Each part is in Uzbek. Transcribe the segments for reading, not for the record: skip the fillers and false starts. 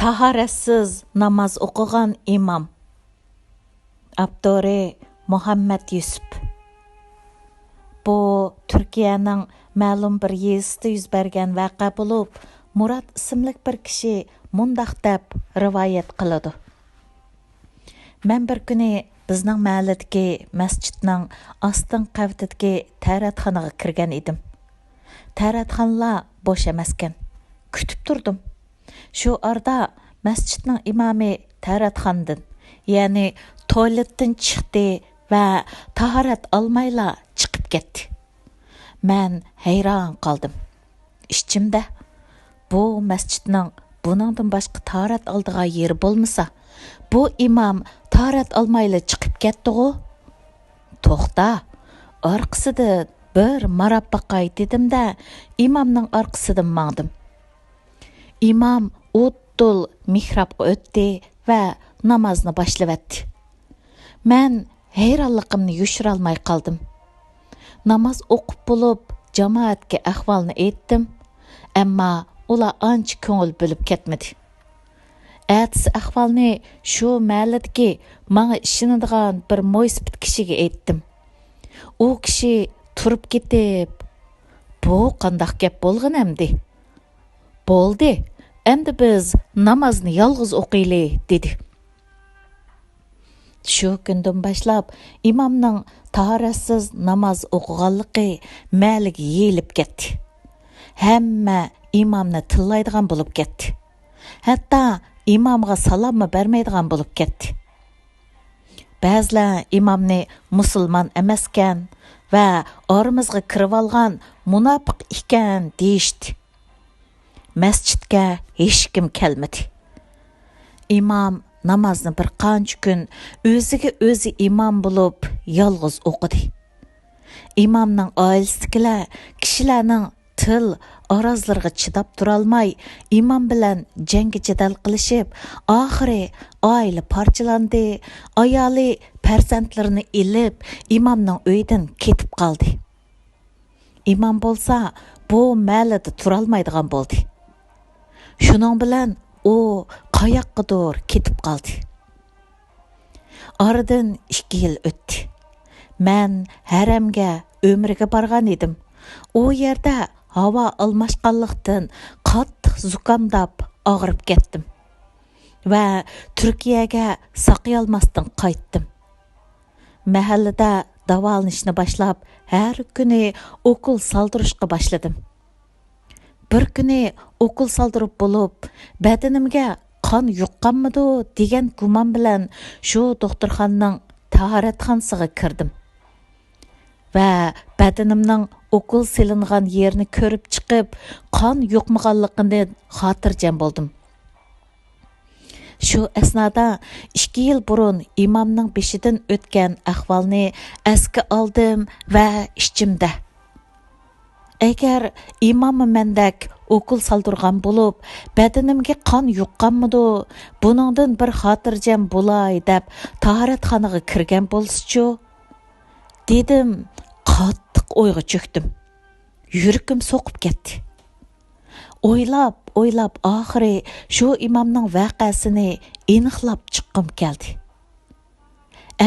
تاھارەتسىز ناماز ئوقۇغان ئىمام. ئاپتورى مۇھەممەد يۈسۈپ. Bu Türkiye'nin ma'lum bir yezisida yuz bergan vaqa bo'lib, Murad ismli bir kishi mundaq deb rivoyat qiladi. Men bir kuni bizning mahalladagi masjidning ostin qavatidagi taratxonaga kirgan edim. Taratxonlar bo'sh emaskan. Kutib turdim. Shu arada masjidning imomi taratxondan, ya'ni tualetdan chiqdi va tahorat olmayla chiqib ketdi. Men hayron qoldim. Ichimda bu masjidning buningdan boshqa tahorat oldigan yeri bo'lmasa, bu imom tahorat olmayla chiqib ketdi-ku. To'xta, orqasida bir marab baqay dedim-da, imomning orqasidan mangdim. İmam o'tdul mihrobga o'tdi va namozni boshladi. Men hayronligimni yushira olmay qoldim. Namoz o'qib bo'lib, jamoatga ahvolni aytdim, ammo ular ancha ko'ngil bo'lib ketmadi. Ertasi ahvolni shu mahalladagi menga ishonadigan bir mo'ysibit kishiga aytdim. U kishi turib ketib, "Bu qanday gap bo'lgan endi? Bo'ldi. Endi biz namozni yolg'iz o'qiyli" dedi. Shu kundan boshlab imomning tahoratsiz namoz o'qiganligi ma'liga yeyilib ketdi. Hamma imomni tillaydigan bo'lib ketdi. Hatto imomga salommi bermaydigan bo'lib ketdi. Ba'zilar imomni musulmon emaskan va oramizga kirib olgan munofiq ekan deyishdi. Masjidga hech kim kelmadi. Imom namozni bir qancha kun o'ziga o'zi imom bo'lib yolg'iz o'qidi. Imomning oilasidagilar kishilarning til arazlariga chidab turolmay, imom bilan jangga jadal qilishib, oxiri oila parchalandi, ayoli farzandlarini ilib, imomning uyidan ketib qoldi. Imom bo'lsa, bu mahallada turolmaydigan bo'ldi. Shuning bilan u qayoqqadir ketib qoldi. Oradan 2 yil o'tdi. Men haramga umriga borgan edim. U yerda havo almashqanlikdan qattiq zukamdab og'rib ketdim va Turkiyaga saqiyolmasdan qaytdim. Mahallada davolanishni boshlab, har kuni o'qul soldirishga boshladim. Bir kuni o'qul soldirib bo'lib, badanimga qon yuqqanmidi degan gumon bilan shu doktorxonaning tahoratxonasiga kirdim. Va badanimning o'qul silingan yerini ko'rib chiqib, qon yo'qmaganligini xotirjam bo'ldim. Shu asnoda 2 yil burun imomning beshidan o'tgan ahvolni esga oldim va ichimda. Agar imomim mendak o'qul soldirgan bo'lib, badanimga qon yuqqanmidi, buningdan bir xotirjam bo'lay deb tahoratxonaga kirgan bo'lsa-chu, dedim, qattiq o'yga cho'kdim. Yuragim so'qib ketdi. O'ylab oxiri shu imomning voqeasini aniqlab chiqqim keldi.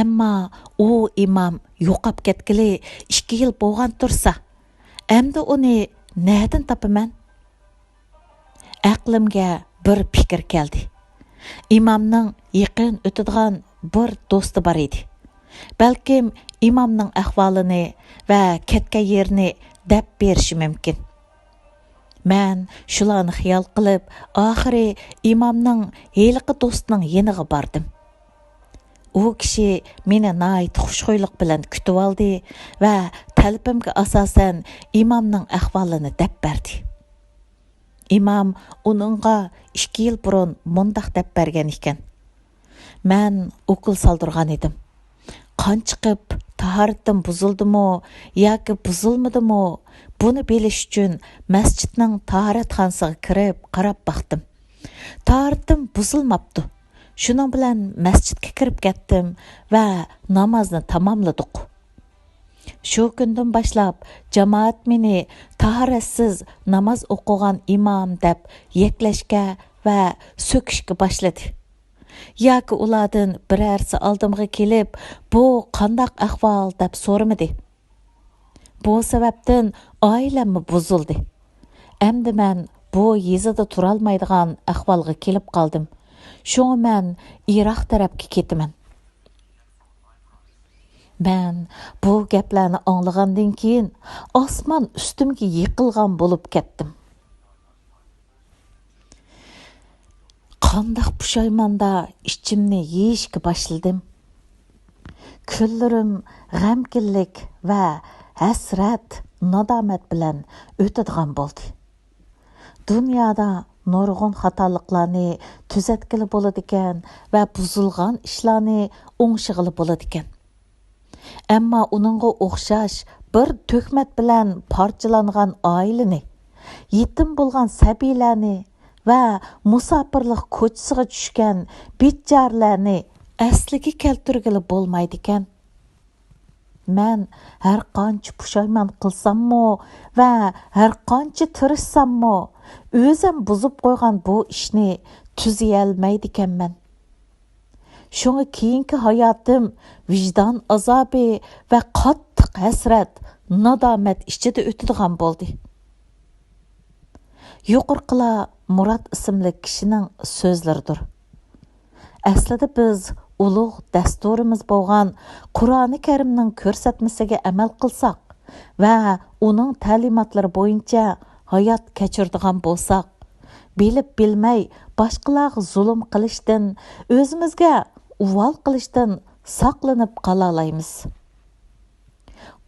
Ammo u imom yo'qab ketgili 2 yil bo'lgan tursa, endi uni nereden topaman? Aqlimga bir fikr keldi. Imomning yaqin o'tadigan bir do'sti bor edi. Balkim imomning ahvolini va ketgan yerini deb berishi mumkin. Men shularni xiyol qilib, oxiri imomning heliqi do'stining yeniga bordim. U kishi meni nihoyat xushxo'ylik bilan kutib oldi va talabimga asosan imomning ahvolini deb berdi. Imom uningga 2 yil burun mundaq deb bergan ekan. Men o'qul soldirgan edim. Qon chiqib, tahoratim buzildimi yoki buzilmadimi? Buni bilish uchun masjidning tahoratxonasiga kirib qarab baqdim. Tahoratim buzilmabdi. Shuning bilan masjidga kirib ketdim va namozni tamomladik. Shu kundan boshlab jamoat meni tahoratsiz namoz o'qigan imom deb yeklashga va söküşke başladı. Yoki ulardan birərsi aldımğa kelib, bu qandaq ahval deb so'ramadi. Bu sababdan oilamni buzildi. Endi men bu yezida turolmaydigan ahvolga kelib qoldim. Şoňa men Iroq tarafga ketaman. Ben bu gaplarni anglagandan keyin osmon ustimga yiqilgan bo'lib ketdim. Qandaq pushaymanda ichimni yeyishga başladım. Kunlarim g'amkinlik va hasrat, nadomat bilan o'tadigan bo'ldi. Dunyoda nurg'un xatoliklarni tuzatgili bo'ladi ekan va buzilgan ishlarni o'ngshig'ili bo'ladi ekan. Ammo uningga o'xshash bir to'kmat bilan parchalangan oilani, yetim bo'lgan sabiylarni va musofirlik ko'chasiga tushgan bechorlarni asliga keltirgili bo'lmaydi ekan. Men har qancha pushaymon qilsammo va har qancha tirishsammo, o'zim buzib qo'ygan bu ishni tuziy olmaydi ekanman. Şoňa keyinki hayotim vijdon azobi va qattiq hasrat, nadomat ichida o'tadigan bo'ldi. Yuqorqilar Murad ismli kishining so'zlaridir. Aslida biz ulug' dasturimiz bo'lgan Qur'oni Karimning ko'rsatmasiga amal qilsak va uning ta'limotlari bo'yicha hayot kechiradigan bo'lsak, bilib bilmay boshqalarga zulm qilishdan, o'zimizga uval qilishdan saqlanib qola olamiz.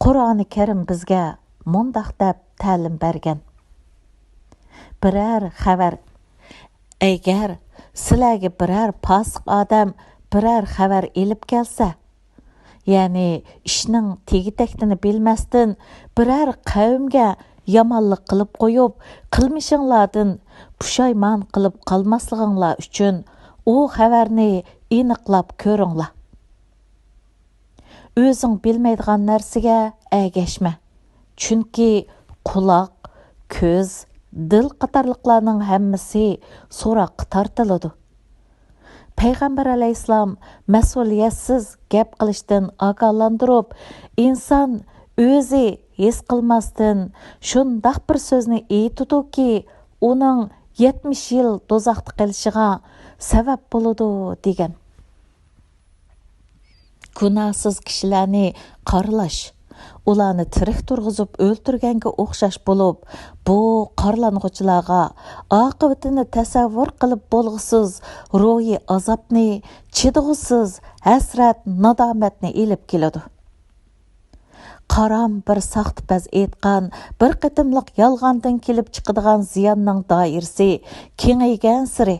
Qur'oni Karim bizga mundaq deb ta'lim bergan. Biror xabar, agar sizlarga biror fosiq odam biror xabar elib kelsa, ya'ni ishning tegi-taktini bilmasdan biror qavmga yomonlik qilib qo'yib, qilmishinglardan pushaymon qilib qolmasliginglar uchun u xabarni aniqlab ko'ringlar. O'zing bilmaydigan narsaga agashma. Chunki quloq, ko'z, dil qatorliqlarning hammasi so'roqqa tortiladi. Payg'ambar alayhisalom mas'uliyatsiz gap qilishdan ogohlantirib, inson o'zi his qilmasdan shundoq bir so'zni aytadiki, uning 70 yil do'zaxda qolishiga sabab bo'ladi degan. Gunohsiz kishilarni qaralash, ularni tirik turg'izib o'ltirganga o'xshash bo'lib, bu qarlang'uvchilarga oqibatini tasavvur qilib bo'lg'isiz ruhiy azobni, chidg'usiz hasrat, nadomatni elib keladi. Qaram bir saxtpaz aytgan, bir qitimliq yolg'ondan kelib chiqadigan ziyonning doirasi kengaygan siri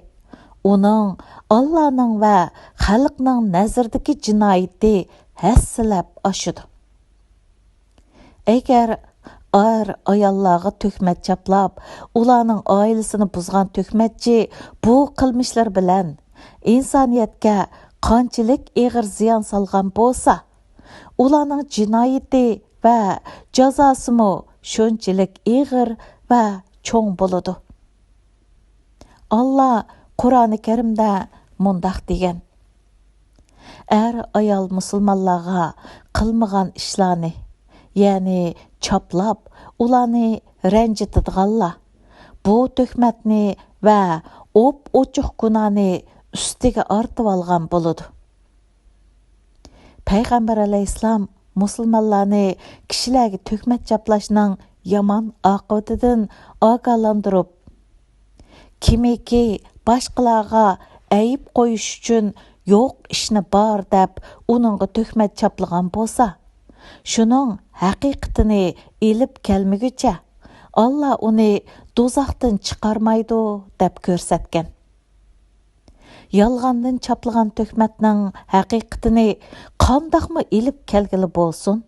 uning Allohning va xalqning nazirdagi jinoyati hassalab oshidi. Agar ayollarga töhmet chaplab, ularning oilasini buzgan töhmetchi bu qilmishlar bilan insoniyatga qanchalik og'ir ziyon solgan bo'lsa, ularning jinoyati va jazosimi shunchalik og'ir va cho'ng bo'ladi. Allah Qur'oni Karimda mundaq degan: ayol musulmonlarga qilmagan ishlarni, ya'ni chaplab, ularni ranjitadiganlar bu töhmetni va ochiq gunohni ustiga ortib olgan bo'ladi. Payg'ambar alayhisalom musulmonlarni kishilarga töhmet chaplashning yomon oqibatidan ogohlantirib, kimiki boshqalarga ayib qo'yish uchun yo'q ishni bor deb uningga töhmet chaplagan bo'lsa, shuning haqiqatini elib kelmaguncha Allah uni do'zaxdan chiqarmaydi deb ko'rsatgan. Yolg'ondan chaplagan töhmetning haqiqatini qandoqmi elib kelgili bo'lsin,